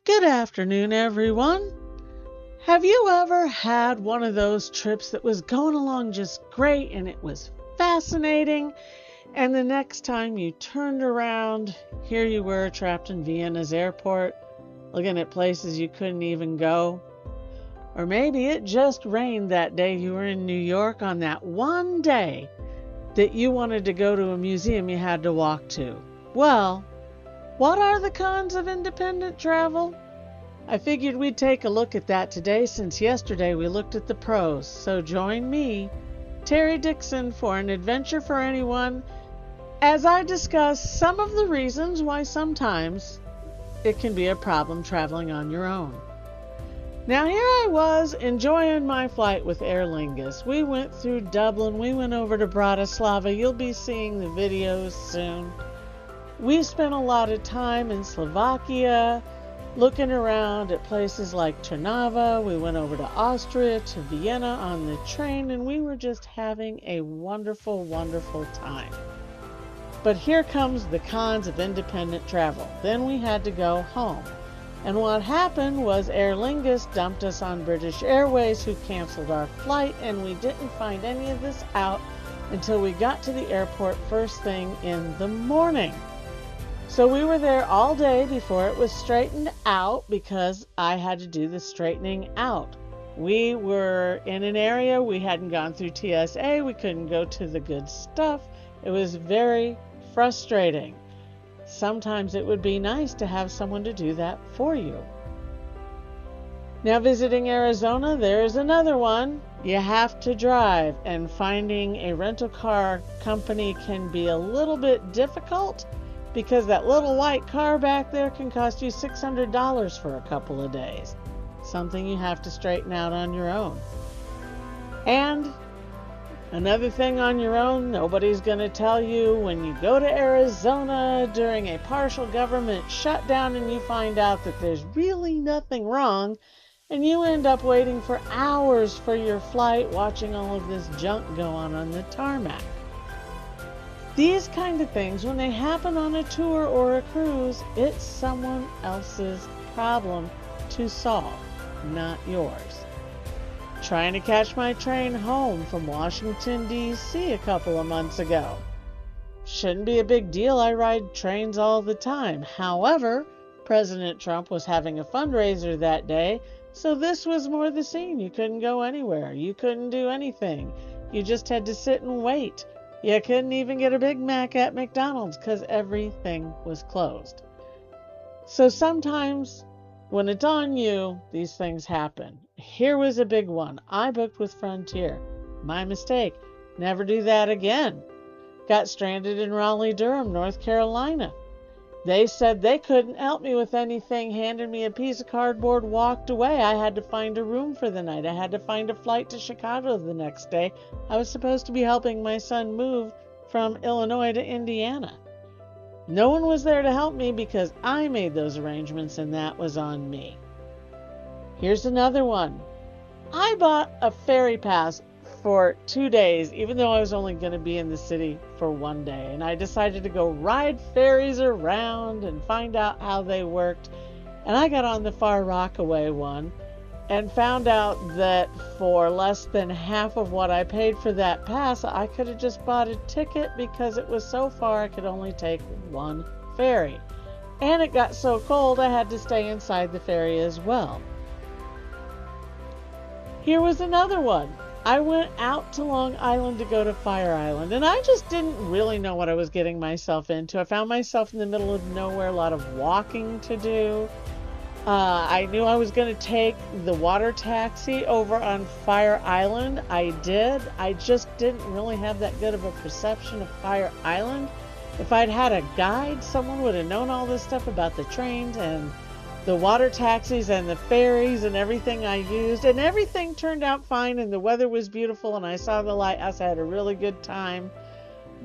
Good afternoon, everyone. Have you ever had one of those trips that was going along just great and it was fascinating, and the next time you turned around, here you were trapped in Vienna's airport, looking at places you couldn't even go? Or maybe it just rained that day you were in New York on that one day that you wanted to go to a museum you had to walk to. Well, what are the cons of independent travel? I figured we'd take a look at that today since yesterday we looked at the pros. So join me, Terry Dixon, for an adventure for anyone as I discuss some of the reasons why sometimes it can be a problem traveling on your own. Now here I was enjoying my flight with Aer Lingus. We went through Dublin, we went over to Bratislava. You'll be seeing the videos soon. We spent a lot of time in Slovakia, looking around at places like Trnava. We went over to Austria, to Vienna on the train, and we were just having a wonderful, wonderful time. But here comes the cons of independent travel. Then we had to go home. And what happened was Aer Lingus dumped us on British Airways, who canceled our flight, and we didn't find any of this out until we got to the airport first thing in the morning. So we were there all day before it was straightened out because I had to do the straightening out. We were in an area, we hadn't gone through TSA, we couldn't go to the good stuff. It was very frustrating. Sometimes it would be nice to have someone to do that for you. Now visiting Arizona, there's another one. You have to drive, and finding a rental car company can be a little bit difficult because that little white car back there can cost you $600 for a couple of days. Something you have to straighten out on your own. And another thing on your own, nobody's going to tell you when you go to Arizona during a partial government shutdown and you find out that there's really nothing wrong, and you end up waiting for hours for your flight watching all of this junk go on the tarmac. These kind of things, when they happen on a tour or a cruise, it's someone else's problem to solve, not yours. Trying to catch my train home from Washington, D.C. a couple of months ago. Shouldn't be a big deal. I ride trains all the time. However, President Trump was having a fundraiser that day, so this was more the scene. You couldn't go anywhere. You couldn't do anything. You just had to sit and wait. You couldn't even get a Big Mac at McDonald's because everything was closed. So sometimes when it's on you, these things happen. Here was a big one. I booked with Frontier. My mistake. Never do that again. Got stranded in Raleigh-Durham, North Carolina. They said they couldn't help me with anything, handed me a piece of cardboard, walked away. I had to find a room for the night. I had to find a flight to Chicago the next day. I was supposed to be helping my son move from Illinois to Indiana. No one was there to help me because I made those arrangements, and that was on me. Here's another one. I bought a ferry pass for 2 days, even though I was only going to be in the city for one day. And I decided to go ride ferries around and find out how they worked. And I got on the Far Rockaway one and found out that for less than half of what I paid for that pass, I could have just bought a ticket because it was so far I could only take one ferry. And it got so cold I had to stay inside the ferry as well. Here was another one. I went out to Long Island to go to Fire Island, and I just didn't really know what I was getting myself into. I found myself in the middle of nowhere, a lot of walking to do. I knew I was going to take the water taxi over on Fire Island. I did. I just didn't really have that good of a perception of Fire Island. If I'd had a guide, someone would have known all this stuff about the trains and the water taxis and the ferries and everything I used, and everything turned out fine, and the weather was beautiful, and I saw the lighthouse. I had a really good time.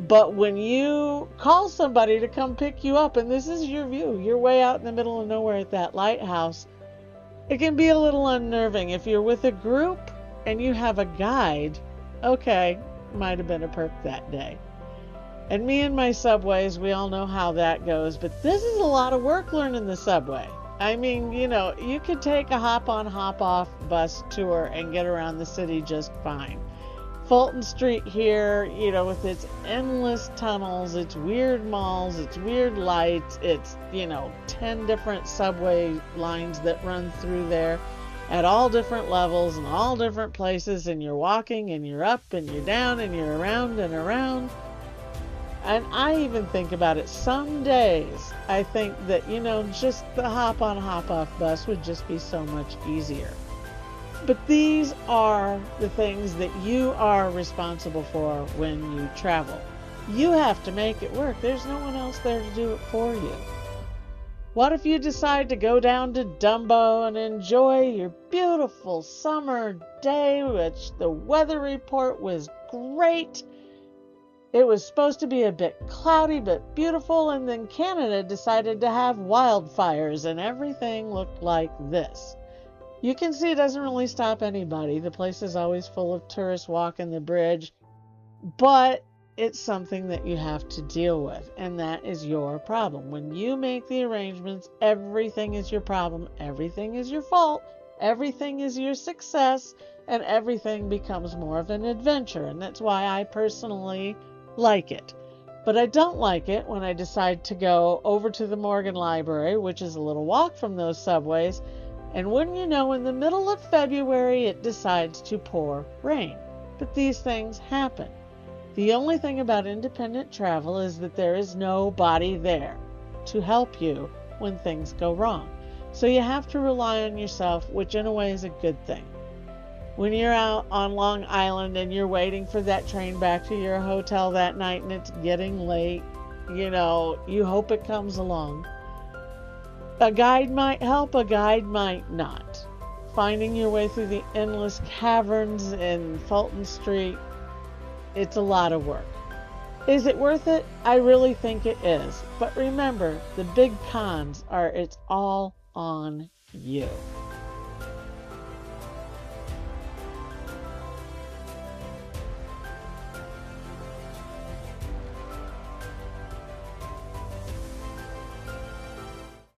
But when you call somebody to come pick you up, and this is your view, you're way out in the middle of nowhere at that lighthouse, it can be a little unnerving. If you're with a group and you have a guide, okay, might have been a perk that day. And me and my subways, we all know how that goes, but this is a lot of work learning the subway. I mean, you could take a hop on, hop off bus tour and get around the city just fine. Fulton Street here, with its endless tunnels, its weird malls, its weird lights, its, 10 different subway lines that run through there at all different levels and all different places, and you're walking and you're up and you're down and you're around and around. And I even think about it some days. I think that, just the hop on, hop off bus would just be so much easier. But these are the things that you are responsible for when you travel. You have to make it work. There's no one else there to do it for you. What if you decide to go down to Dumbo and enjoy your beautiful summer day, which the weather report was great? It was supposed to be a bit cloudy but beautiful, and then Canada decided to have wildfires and everything looked like this. You can see it doesn't really stop anybody. The place is always full of tourists walking the bridge, but it's something that you have to deal with, and that is your problem. When you make the arrangements, everything is your problem, everything is your fault, everything is your success, and everything becomes more of an adventure, and that's why I personally like it. But I don't like it when I decide to go over to the Morgan Library, which is a little walk from those subways, and wouldn't you know, in the middle of February, it decides to pour rain. But these things happen. The only thing about independent travel is that there is nobody there to help you when things go wrong. So you have to rely on yourself, which in a way is a good thing. When you're out on Long Island and you're waiting for that train back to your hotel that night and it's getting late, you hope it comes along. A guide might help, a guide might not. Finding your way through the endless caverns in Fulton Street, it's a lot of work. Is it worth it? I really think it is. But remember, the big cons are it's all on you.